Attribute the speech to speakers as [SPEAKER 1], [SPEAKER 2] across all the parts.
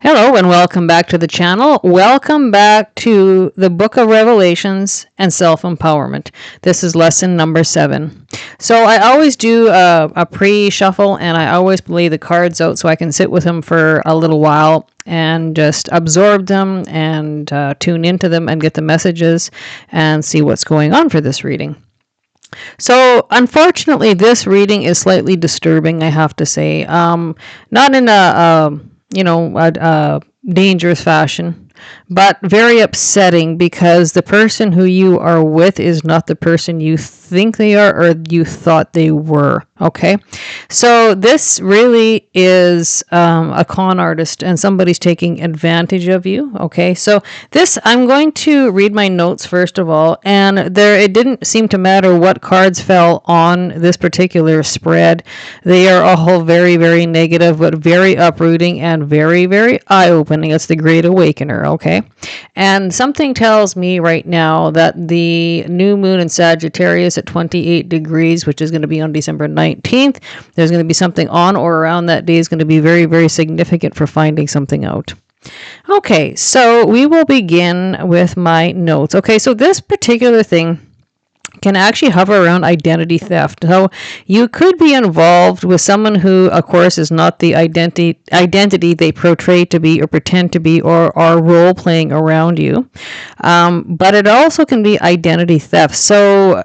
[SPEAKER 1] Hello and welcome back to the channel. Welcome back to the Book of Revelations and Self-Empowerment. This is lesson number 7. So I always do a pre-shuffle and I always lay the cards out so I can sit with them for a little while and just absorb them and tune into them and get the messages and see what's going on for this reading. So unfortunately, this reading is slightly disturbing, I have to say. Not in a dangerous fashion, but very upsetting because the person who you are with is not the person you think they are or you thought they were. Okay, so this really is a con artist and somebody's taking advantage of you. Okay, so this, I'm going to read my notes first of all, and it didn't seem to matter what cards fell on this particular spread. They are all very, very negative, but very uprooting and very, very eye-opening. It's the Great Awakener. Okay, and something tells me right now that the new moon in Sagittarius at 28 degrees, which is going to be on December 19th, there's going to be something on or around that day is going to be very, very significant for finding something out. Okay, so we will begin with my notes. Okay, so this particular thing can actually hover around identity theft. So you could be involved with someone who, of course, is not the identity they portray to be or pretend to be or are role-playing around you. But it also can be identity theft. So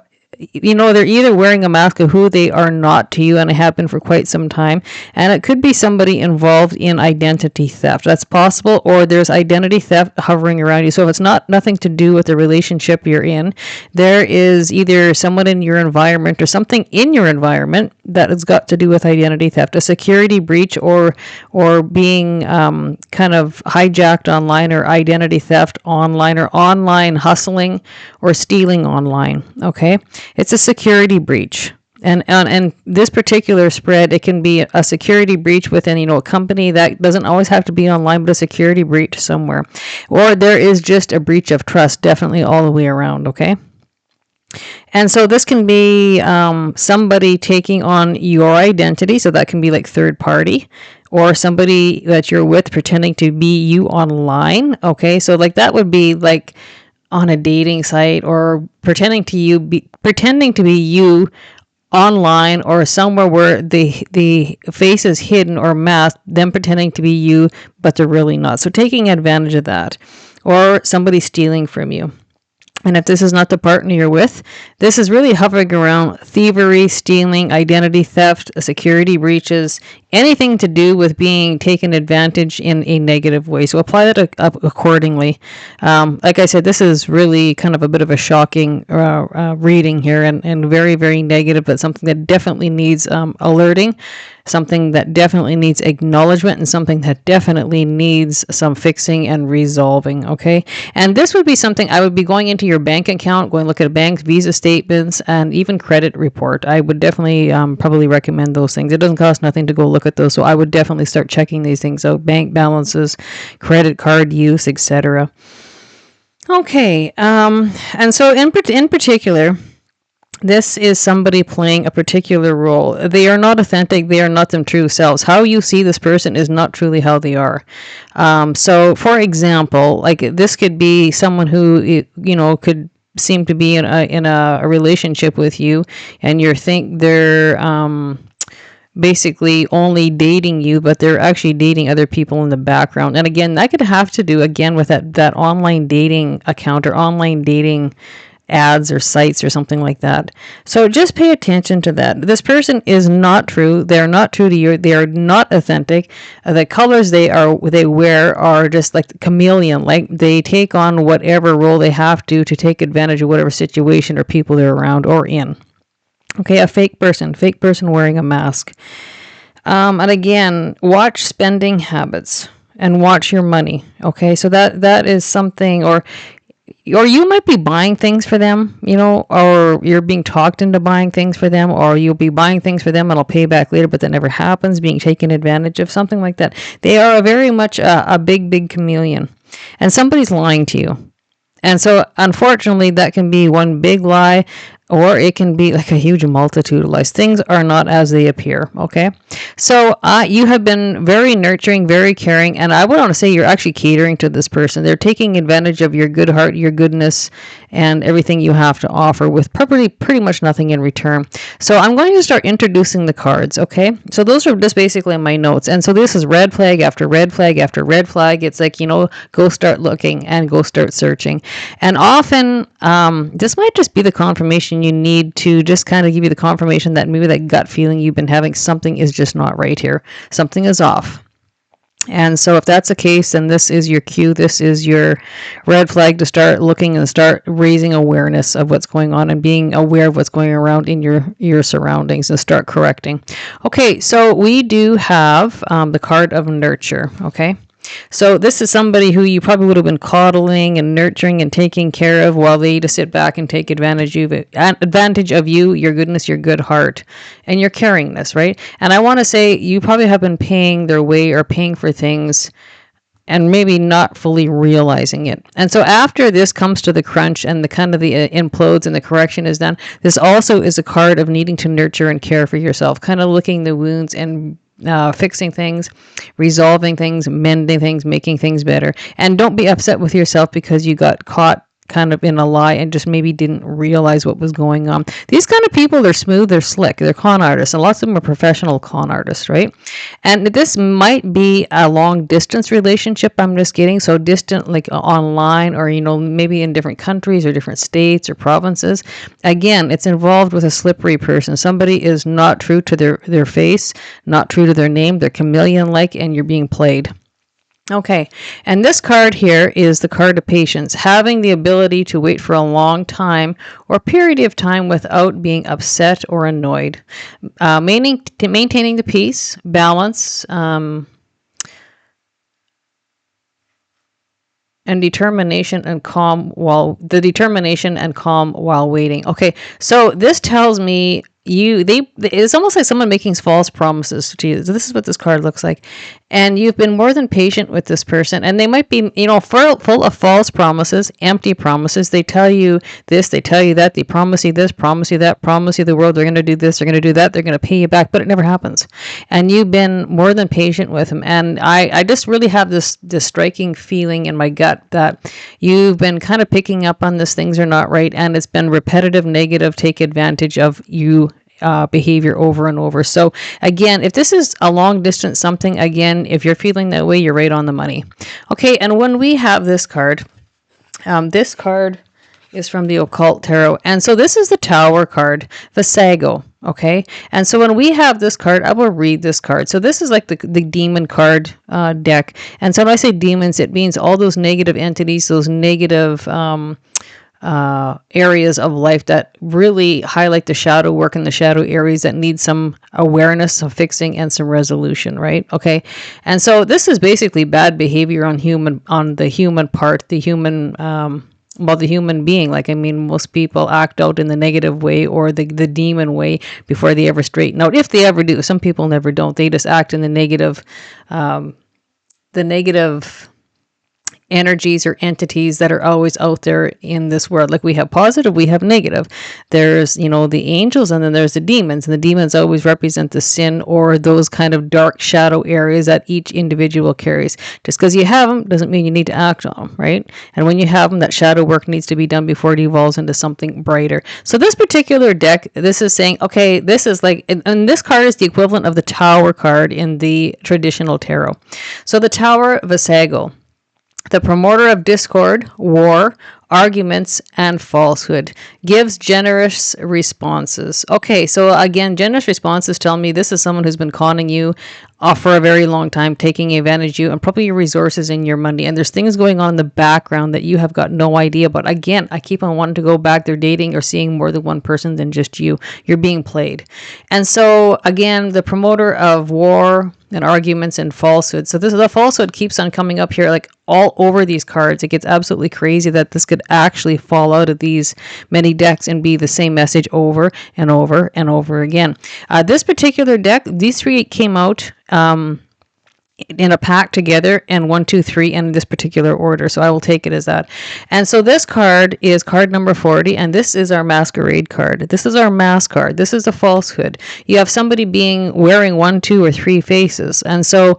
[SPEAKER 1] they're either wearing a mask of who they are not to you, and it have been for quite some time, and it could be somebody involved in identity theft. That's possible, or there's identity theft hovering around you. So if it's nothing to do with the relationship you're in, there is either someone in your environment or something in your environment that has got to do with identity theft, a security breach, or being kind of hijacked online, or identity theft online, or online hustling or stealing online. Okay, it's a security breach. And this particular spread, it can be a security breach within, a company. That doesn't always have to be online, but a security breach somewhere. Or there is just a breach of trust, definitely all the way around, okay? And so this can be somebody taking on your identity. So that can be like third party, or somebody that you're with pretending to be you online. Okay, so like that would be like on a dating site, or pretending to be you online, or somewhere where the face is hidden or masked, them pretending to be you, but they're really not. So taking advantage of that, or somebody stealing from you. And if this is not the partner you're with, this is really hovering around thievery, stealing, identity theft, security breaches, anything to do with being taken advantage in a negative way. So apply that accordingly. Like I said, this is really kind of a bit of a shocking reading here, and very, very negative, but something that definitely needs alerting, something that definitely needs acknowledgement, and something that definitely needs some fixing and resolving. Okay, and this would be something I would be going into your bank account, going to look at banks, Visa statements, and even credit report. I would definitely probably recommend those things. It doesn't cost nothing to go look at those, so I would definitely start checking these things out: bank balances, credit card use, etc. Okay, and so in particular, this is somebody playing a particular role. They are not authentic. They are not them true selves. How you see this person is not truly how they are. So, for example, like this could be someone who, could seem to be in a relationship with you, and you think they're basically only dating you, but they're actually dating other people in the background. And again, that could have to do again with that online dating account or online dating ads or sites or something like that. So just pay attention to that. This person is not true. They're not true to you. They are not authentic. The colors they wear are just like chameleon. Like they take on whatever role they have to take advantage of whatever situation or people they're around or in. Okay, a fake person wearing a mask. And again, watch spending habits and watch your money. Okay, so that is something, or you might be buying things for them, or you're being talked into buying things for them, or you'll be buying things for them and I'll pay back later, but that never happens, being taken advantage of, something like that. They are very much a big, big chameleon, and somebody's lying to you. And so, unfortunately, that can be one big lie, or it can be like a huge multitude of lies. Things are not as they appear. Okay. So you have been very nurturing, very caring. And I would want to say you're actually catering to this person. They're taking advantage of your good heart, your goodness, and everything you have to offer with pretty much nothing in return. So I'm going to start introducing the cards. Okay. So those are just basically my notes. And so this is red flag after red flag after red flag. It's like, go start looking and go start searching. And often this might just be the confirmation you need to just kind of give you the confirmation that maybe that gut feeling you've been having, something is just not right here. Something is off. And so if that's the case, then this is your cue. This is your red flag to start looking and start raising awareness of what's going on and being aware of what's going around in your surroundings and start correcting. Okay, so we do have the card of nurture, okay? So this is somebody who you probably would have been coddling and nurturing and taking care of while they just sit back and take advantage of you, your goodness, your good heart, and your caringness, right? And I want to say you probably have been paying their way or paying for things and maybe not fully realizing it. And so after this comes to the crunch and the kind of the implodes and the correction is done, this also is a card of needing to nurture and care for yourself, kind of licking the wounds and fixing things, resolving things, mending things, making things better. And don't be upset with yourself because you got caught kind of in a lie and just maybe didn't realize what was going on. These kind of people, they're smooth, they're slick, they're con artists, and lots of them are professional con artists, right? And this might be a long distance relationship I'm just getting, so distant like online or, maybe in different countries or different states or provinces. Again, it's involved with a slippery person. Somebody is not true to their face, not true to their name, they're chameleon-like, and you're being played. Okay, and this card here is the card of patience, having the ability to wait for a long time or period of time without being upset or annoyed, maintaining the peace, balance, and determination and calm while waiting. Okay, so this tells me it's almost like someone making false promises to you. So this is what this card looks like. And you've been more than patient with this person, and they might be, full of false promises, empty promises. They tell you this, they tell you that, they promise you this, promise you that, promise you the world, they're going to do this, they're going to do that, they're going to pay you back, but it never happens. And you've been more than patient with them. And I just really have this striking feeling in my gut that you've been kind of picking up on this, things are not right, and it's been repetitive, negative, take advantage of you behavior over and over. So again, if this is a long distance something, again, if you're feeling that way, you're right on the money. Okay, and when we have this card is from the Occult Tarot. And so this is the Tower card, Visago. Okay, and so when we have this card, I will read this card. So this is like the demon card deck. And so when I say demons, it means all those negative entities, those negative areas of life that really highlight the shadow work and the shadow areas that need some awareness, some fixing, and some resolution, right? Okay, and so this is basically bad behavior on the human part, the human the human being. Like, I mean, most people act out in the negative way or the demon way before they ever straighten out. If they ever do, some people never don't. They just act in the negative energies or entities that are always out there in this world. Like, we have positive, we have negative. There's, the angels, and then there's the demons. And the demons always represent the sin or those kind of dark shadow areas that each individual carries. Just because you have them doesn't mean you need to act on them, right? And when you have them, that shadow work needs to be done before it evolves into something brighter. So this particular deck, this is saying, okay, this is like, and this card is the equivalent of the Tower card in the traditional tarot. So the Tower, Visago, the promoter of discord, war, arguments, and falsehood, gives generous responses. Okay, so again, generous responses tell me this is someone who's been conning you for a very long time, taking advantage of you and probably your resources and your money. And there's things going on in the background that you have got no idea. But again, I keep on wanting to go back. They're dating or seeing more than one person than just you. You're being played. And so again, the promoter of war and arguments and falsehood. So the falsehood keeps on coming up here, like all over these cards. It gets absolutely crazy that this could actually fall out of these many decks and be the same message over and over and over again. This particular deck, these three came out in a pack together, and 1, 2, 3 in this particular order. So I will take it as that. And so this card is card number 40, and this is our masquerade card. This is our mask card. This is a falsehood. You have somebody wearing 1, 2, or 3 faces. And so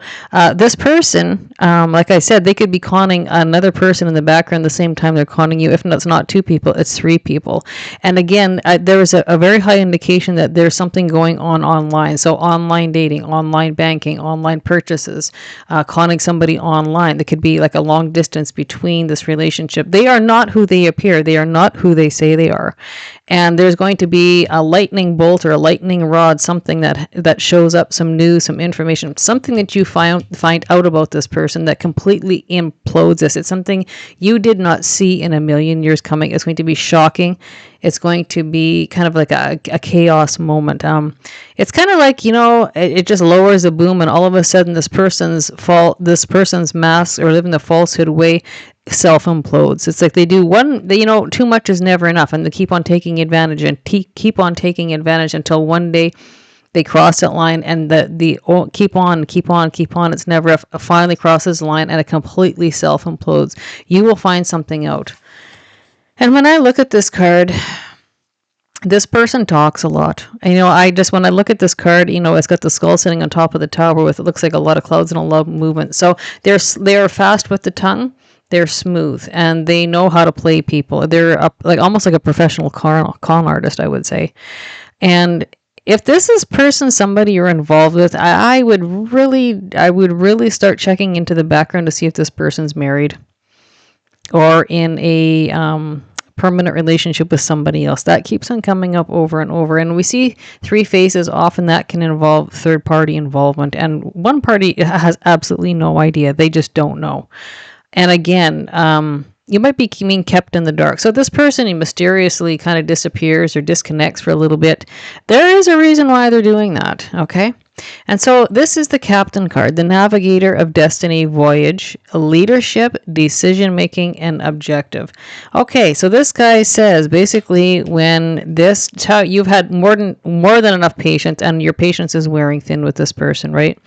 [SPEAKER 1] this person, like I said, they could be conning another person in the background the same time they're conning you. If it's not 2 people, it's 3 people. And again, there is a very high indication that there's something going on online. So online dating, online banking, online purchases, conning somebody online. There could be like a long distance between this relationship. They are not who they appear. They are not who they say they are. And there's going to be a lightning bolt or a lightning rod, something that shows up, some news, some information, something that you find out about this person that completely implodes this. It's something you did not see in a million years coming. It's going to be shocking. It's going to be kind of like a chaos moment. It's kind of like, it just lowers the boom, and all of a sudden this person's mask or living the falsehood way self implodes. It's like they do too much is never enough, and they keep on taking advantage and keep on taking advantage until one day they cross that line, and the keep on. It's never finally crosses the line, and it completely self implodes. You will find something out. And when I look at this card, this person talks a lot. When I look at this card, it's got the skull sitting on top of the tower with, it looks like a lot of clouds and a lot of movement. So they're fast with the tongue. They're smooth, and they know how to play people. They're almost like a professional con artist, I would say. And if this is somebody you're involved with, I would really start checking into the background to see if this person's married or in a permanent relationship with somebody else. That keeps on coming up over and over. And we see 3 faces. Often that can involve third-party involvement. And one party has absolutely no idea. They just don't know. And again, you might be being kept in the dark. So this person mysteriously kind of disappears or disconnects for a little bit. There is a reason why they're doing that, okay? And so this is the Captain card, the Navigator of Destiny Voyage, leadership, decision-making, and objective. Okay, so this guy says basically when you've had more than enough patience, and your patience is wearing thin with this person, right?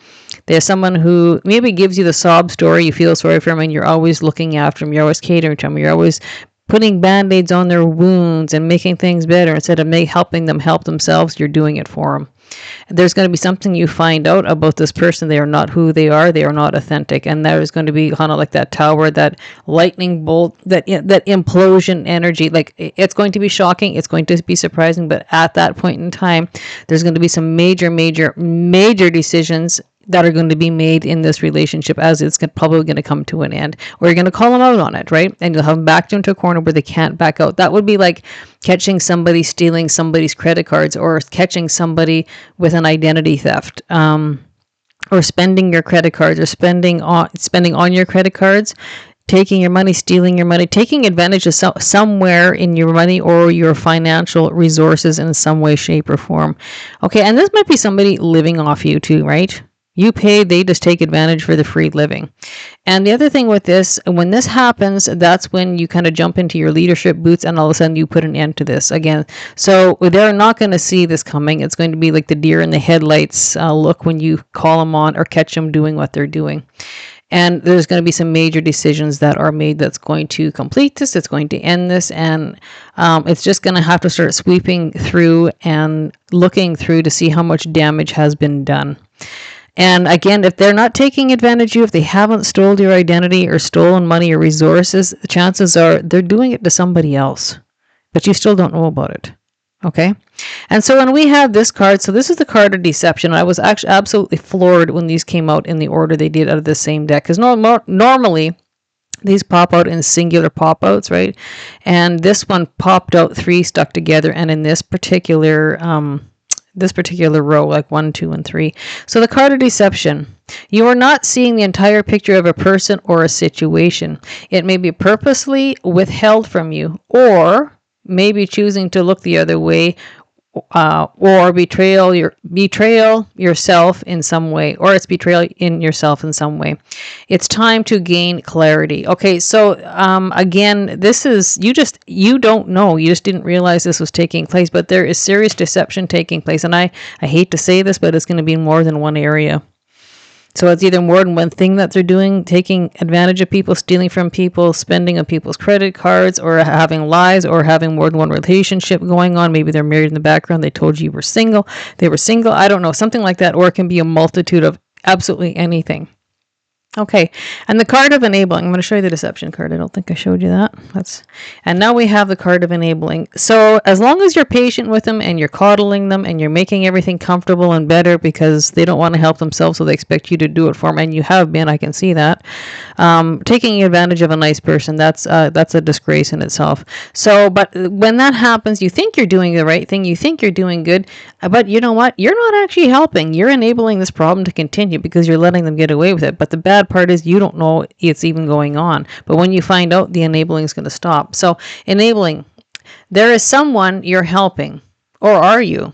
[SPEAKER 1] There's someone who maybe gives you the sob story, you feel sorry for them, and you're always looking after them, you're always catering to them, you're always putting band-aids on their wounds and making things better. Instead of helping them help themselves, you're doing it for them. There's going to be something you find out about this person. They are not who they are. They are not authentic. And there is going to be kind of like that tower, that lightning bolt, that implosion energy. Like, it's going to be shocking. It's going to be surprising. But at that point in time, there's going to be some major, major, major decisions that are going to be made in this relationship, as it's probably going to come to an end, or you're going to call them out on it, right? And you'll have them backed into a corner where they can't back out. That would be like catching somebody stealing somebody's credit cards, or catching somebody with an identity theft, or spending your credit cards, or spending on your credit cards, taking your money, stealing your money, taking advantage of somewhere in your money or your financial resources in some way, shape, or form. Okay, and this might be somebody living off you too, right? You pay, they just take advantage for the free living. And the other thing with this, when this happens, that's when you kind of jump into your leadership boots, and all of a sudden you put an end to this again. So they're not going to see this coming. It's going to be like the deer in the headlights look when you call them on or catch them doing what they're doing. And there's going to be some major decisions that are made that's going to complete this, it's going to end this, and it's just going to have to start sweeping through and looking through to see how much damage has been done. And again, if they're not taking advantage of you, if they haven't stolen your identity or stolen money or resources, the chances are they're doing it to somebody else, but you still don't know about it. Okay? And so when we have this card, so this is the card of deception. I was actually absolutely floored when these came out in the order they did out of the same deck, because normally these pop out in singular pop-outs, right? And this one popped out 3 stuck together, and in this particular row, like 1, 2, and 3. So the card of deception. You are not seeing the entire picture of a person or a situation. It may be purposely withheld from you, or maybe choosing to look the other way, or betrayal yourself in some way, or it's betrayal in yourself in some way. It's time to gain clarity. Okay, so again, this is, you don't know, you just didn't realize this was taking place, but there is serious deception taking place. And I hate to say this, but it's going to be in more than one area. So it's either more than one thing that they're doing, taking advantage of people, stealing from people, spending on people's credit cards, or having lies, or having more than one relationship going on. Maybe they're married in the background. They told you they were single. I don't know, something like that. Or it can be a multitude of absolutely anything. Okay, and the card of enabling. I'm going to show you the deception card. I don't think I showed you that. And now we have the card of enabling. So as long as you're patient with them and you're coddling them and you're making everything comfortable and better because they don't want to help themselves, so they expect you to do it for them, and you have been, I can see that. Taking advantage of a nice person, that's a disgrace in itself. So, but when that happens, you think you're doing the right thing, you think you're doing good, but you know what? You're not actually helping. You're enabling this problem to continue because you're letting them get away with it. But the bad part is you don't know it's even going on. But when you find out, the enabling is going to stop. So enabling, there is someone you're helping, or are you?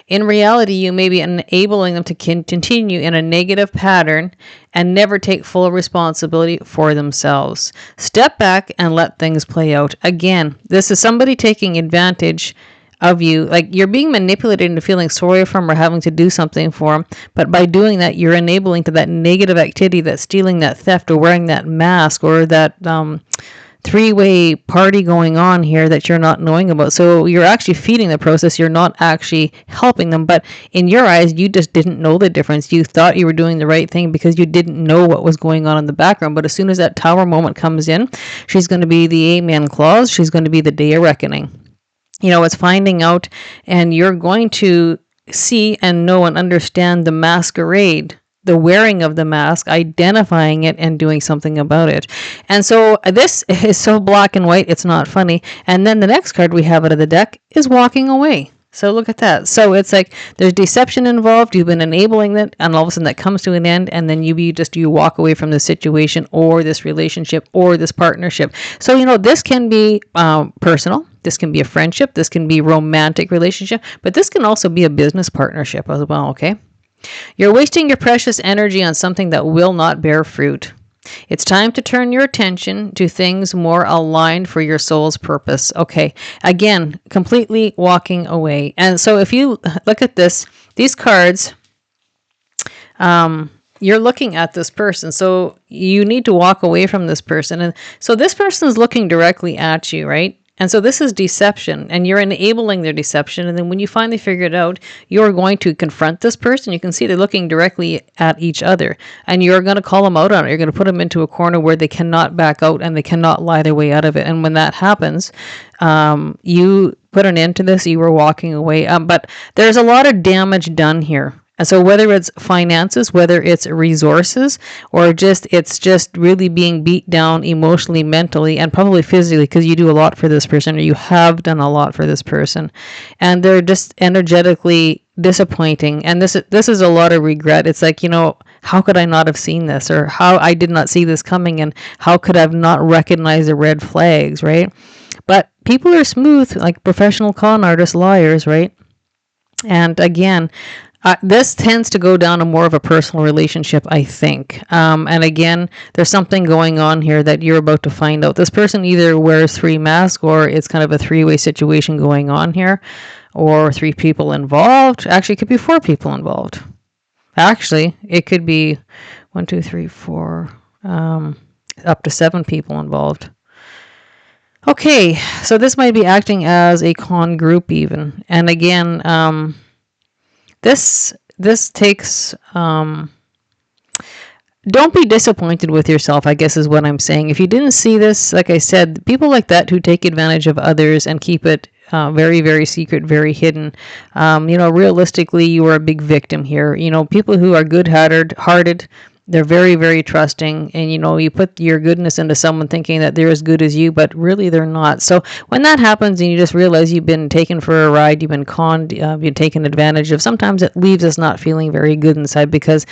[SPEAKER 1] In reality, you may be enabling them to continue in a negative pattern and never take full responsibility for themselves. Step back and let things play out. Again, this is somebody taking advantage of you, like you're being manipulated into feeling sorry for them or having to do something for them. But by doing that, you're enabling to that negative activity, that stealing, that theft, or wearing that mask, or that three-way party going on here that you're not knowing about. So you're actually feeding the process. You're not actually helping them. But in your eyes, you just didn't know the difference. You thought you were doing the right thing because you didn't know what was going on in the background. But as soon as that tower moment comes in, she's going to be the amen clause. She's going to be the day of reckoning. It's finding out, and you're going to see and know and understand the masquerade, the wearing of the mask, identifying it, and doing something about it. And so this is so black and white, it's not funny. And then the next card we have out of the deck is walking away. So look at that. So it's like there's deception involved. You've been enabling it, and all of a sudden that comes to an end, and then you walk away from the situation or this relationship or this partnership. So this can be personal. This can be a friendship. This can be a romantic relationship, but this can also be a business partnership as well. Okay, you're wasting your precious energy on something that will not bear fruit. It's time to turn your attention to things more aligned for your soul's purpose. Okay, again, completely walking away. And so if you look at these cards, you're looking at this person. So you need to walk away from this person. And so this person is looking directly at you, right? And so this is deception, and you're enabling their deception. And then when you finally figure it out, you're going to confront this person. You can see they're looking directly at each other, and you're going to call them out on it. You're going to put them into a corner where they cannot back out and they cannot lie their way out of it. And when that happens, you put an end to this. You were walking away. But there's a lot of damage done here. And so whether it's finances, whether it's resources, or it's just really being beat down emotionally, mentally, and probably physically, because you do a lot for this person, or you have done a lot for this person, and they're just energetically disappointing. And this is a lot of regret. It's like, how could I not have seen this, or how I did not see this coming, and how could I have not recognized the red flags, right? But people are smooth, like professional con artists, liars, right? And again, this tends to go down to more of a personal relationship, I think. And again, there's something going on here that you're about to find out. This person either wears three masks, or it's kind of a three-way situation going on here, or three people involved. Actually, it could be four people involved. Actually, it could be 1, 2, 3, 4, up to 7 people involved. Okay, so this might be acting as a con group even. And again, this takes, don't be disappointed with yourself, I guess is what I'm saying. If you didn't see this, like I said, people like that who take advantage of others and keep it very, very secret, very hidden. Realistically, you are a big victim here. People who are good-hearted, they're very, very trusting, and you put your goodness into someone thinking that they're as good as you, but really they're not. So when that happens and you just realize you've been taken for a ride, you've been conned, you've been taken advantage of, sometimes it leaves us not feeling very good inside, because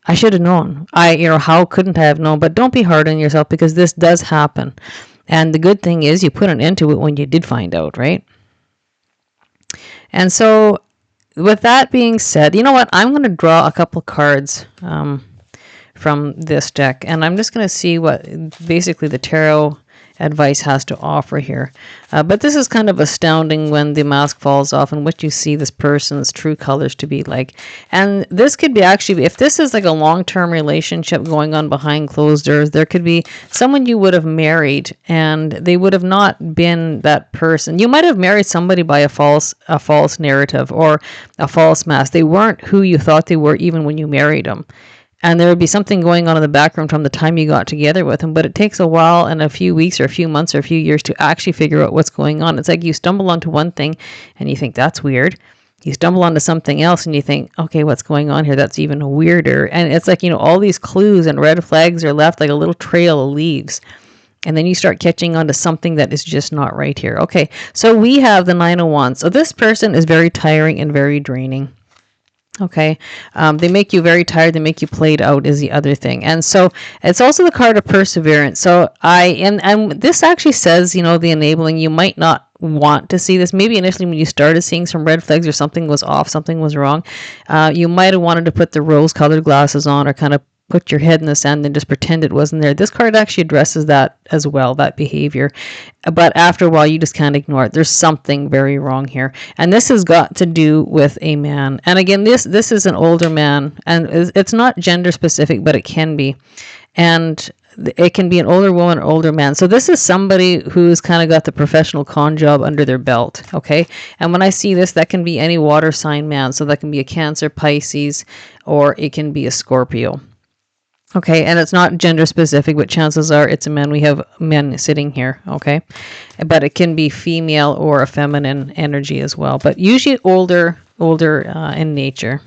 [SPEAKER 1] I should have known. How couldn't I have known? But don't be hard on yourself, because this does happen. And the good thing is you put an end to it when you did find out, right? And so with that being said, you know what? I'm going to draw a couple cards from this deck, and I'm just going to see what basically the tarot advice has to offer here. But this is kind of astounding when the mask falls off and what you see this person's true colors to be like. And this could be actually, if this is like a long-term relationship going on behind closed doors, there could be someone you would have married and they would have not been that person. You might have married somebody by a false narrative or a false mask. They weren't who you thought they were even when you married them. And there would be something going on in the background from the time you got together with them, but it takes a while and a few weeks or a few months or a few years to actually figure out what's going on. It's like you stumble onto one thing and you think that's weird. You stumble onto something else and you think, okay, what's going on here? That's even weirder. And it's like, all these clues and red flags are left like a little trail of leaves. And then you start catching on to something that is just not right here. Okay, so we have the Nine of Wands. So this person is very tiring and very draining. Okay, they make you very tired. They make you played out is the other thing. And so it's also the card of perseverance. So and this actually says, the enabling, you might not want to see this. Maybe initially when you started seeing some red flags or something was off, something was wrong, you might have wanted to put the rose-colored glasses on or kind of put your head in the sand and just pretend it wasn't there. This card actually addresses that as well, that behavior. But after a while, you just can't ignore it. There's something very wrong here. And this has got to do with a man. And again, this is an older man. And it's not gender specific, but it can be. And it can be an older woman or older man. So this is somebody who's kind of got the professional con job under their belt, okay? And when I see this, that can be any water sign man. So that can be a Cancer, Pisces, or it can be a Scorpio. Okay, and it's not gender specific, but chances are it's a man. We have men sitting here, okay? But it can be female or a feminine energy as well, but usually older in nature.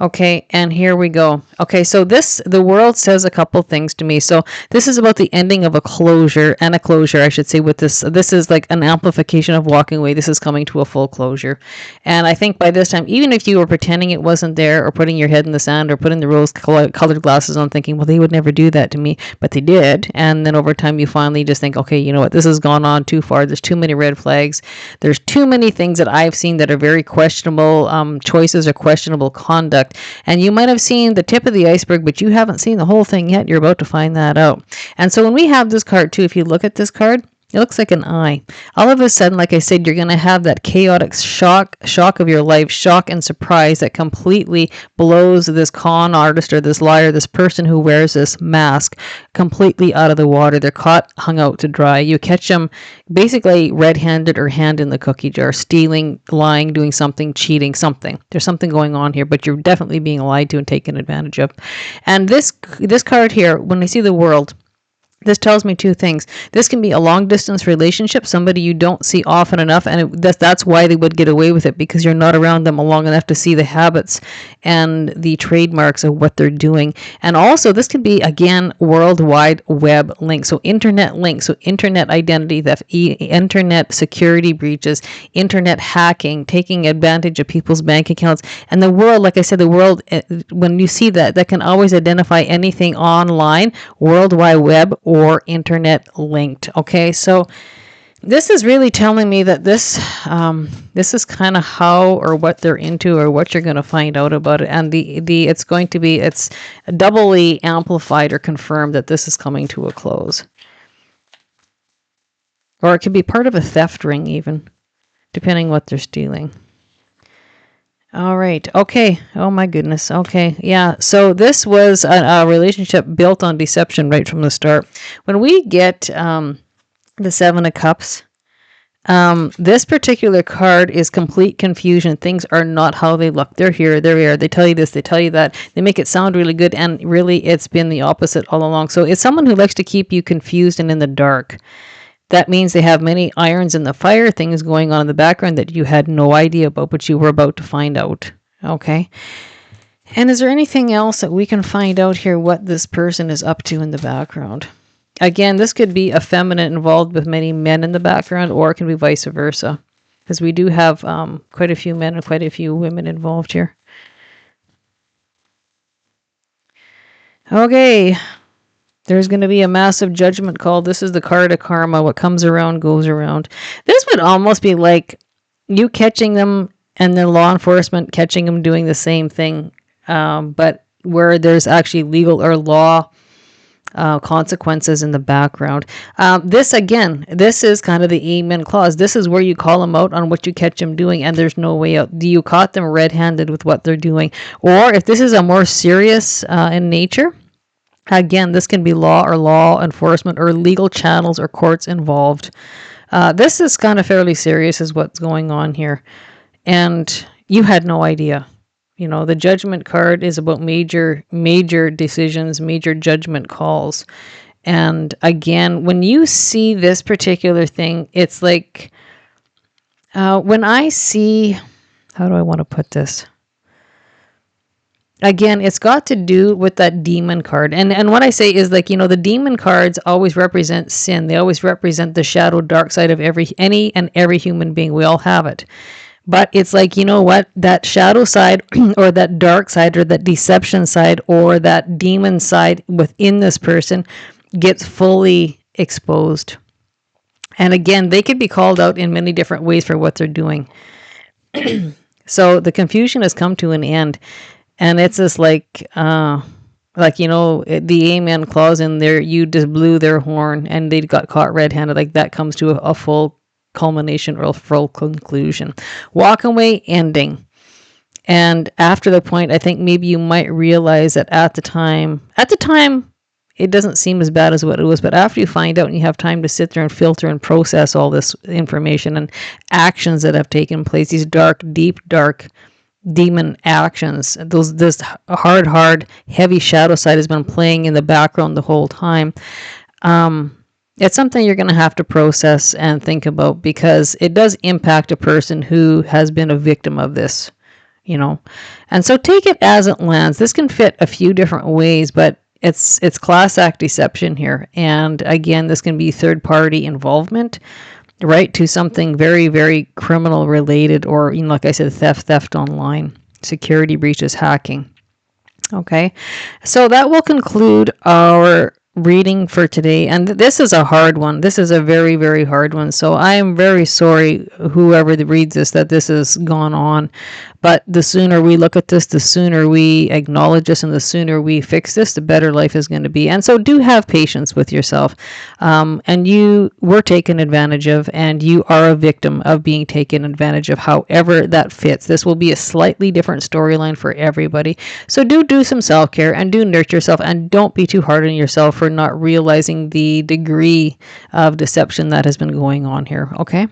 [SPEAKER 1] Okay, and here we go. Okay, so the world says a couple things to me. So this is about the ending of a closure, and a closure, I should say, with this. This is like an amplification of walking away. This is coming to a full closure. And I think by this time, even if you were pretending it wasn't there or putting your head in the sand or putting the rose-colored glasses on thinking, well, they would never do that to me, but they did. And then over time, you finally just think, okay, you know what, this has gone on too far. There's too many red flags. There's too many things that I've seen that are very questionable choices or questionable conduct. And you might have seen the tip of the iceberg, but you haven't seen the whole thing yet. You're about to find that out. And so when we have this card too, if you look at this card, it looks like an eye. All of a sudden, like I said, you're going to have that chaotic shock of your life, shock and surprise that completely blows this con artist or this liar, this person who wears this mask completely out of the water. They're caught, hung out to dry. You catch them basically red-handed or hand in the cookie jar, stealing, lying, doing something, cheating, something. There's something going on here, but you're definitely being lied to and taken advantage of. And this card here, when I see the world, this tells me two things. This can be a long-distance relationship, somebody you don't see often enough, and that's why they would get away with it, because you're not around them long enough to see the habits and the trademarks of what they're doing. And also, this could be, again, World Wide Web link, so internet links, so internet identity theft, internet security breaches, internet hacking, taking advantage of people's bank accounts. And the world, like I said, the world, when you see that can always identify anything online, World Wide Web, or internet linked. Okay, so this is really telling me that this is kind of how or what they're into or what you're going to find out about it, and it's doubly amplified or confirmed that this is coming to a close, or it could be part of a theft ring even, depending what they're stealing. All right. Okay. Oh my goodness. Okay. Yeah. So this was a relationship built on deception right from the start. When we get the Seven of Cups, this particular card is complete confusion. Things are not how they look. They're here. They're here. They tell you this. They tell you that. They make it sound really good, and really, it's been the opposite all along. So it's someone who likes to keep you confused and in the dark. That means they have many irons in the fire, things going on in the background that you had no idea about, but you were about to find out. Okay. And is there anything else that we can find out here what this person is up to in the background? Again, this could be effeminate involved with many men in the background, or it can be vice versa, because we do have quite a few men and quite a few women involved here. Okay. There's going to be a massive judgment call. This is the card of karma. What comes around goes around. This would almost be like you catching them and then law enforcement catching them doing the same thing, but where there's actually legal or law consequences in the background. This again, this is kind of the amen clause. This is where you call them out on what you catch them doing, and there's no way out. Do you caught them red-handed with what they're doing? Or if this is a more serious in nature, again, this can be law or law enforcement or legal channels or courts involved. This is kind of fairly serious is what's going on here. And you had no idea. You know, the judgment card is about major decisions, major judgment calls. And again, when you see this particular thing, it's like when I see, how do I want to put this? Again, it's got to do with that demon card. And what I say is, like, you know, the demon cards always represent sin. They always represent the shadow, dark side of any and every human being. We all have it. But it's like, you know what? That shadow side or that dark side or that deception side or that demon side within this person gets fully exposed. And again, they could be called out in many different ways for what they're doing. So the confusion has come to an end. And it's just like, you know, the amen clause in there, you just blew their horn and they got caught red-handed. Like that comes to a full culmination or a full conclusion. Walk away ending. And after the point, I think maybe you might realize that at the time, it doesn't seem as bad as what it was. But after you find out and you have time to sit there and filter and process all this information and actions that have taken place, these deep, dark demon actions, this hard, heavy shadow side has been playing in the background the whole time. It's something you're going to have to process and think about because it does impact a person who has been a victim of this, you know. And so take it as it lands. This can fit a few different ways, but it's class act deception here. And again, this can be third party involvement, right, to something very, very criminal related, or, you know, like I said, theft online, security breaches, hacking. Okay, so that will conclude our reading for today. And this is a hard one. This is a very, very hard one. So I am very sorry, whoever reads this, that this has gone on. But the sooner we look at this, the sooner we acknowledge this, and the sooner we fix this, the better life is going to be. And so do have patience with yourself. And you were taken advantage of, and you are a victim of being taken advantage of, however that fits. This will be a slightly different storyline for everybody. So do some self-care and do nurture yourself, and don't be too hard on yourself for not realizing the degree of deception that has been going on here. Okay?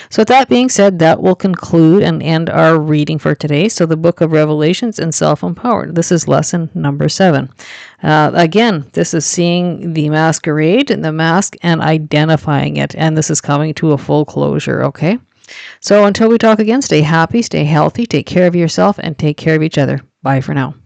[SPEAKER 1] So with that being said, that will conclude and end our reading for today. So the Book of Revelations and Self-Empowered. This is lesson number 7. Again, this is seeing the masquerade and the mask and identifying it. And this is coming to a full closure, okay? So until we talk again, stay happy, stay healthy, take care of yourself, and take care of each other. Bye for now.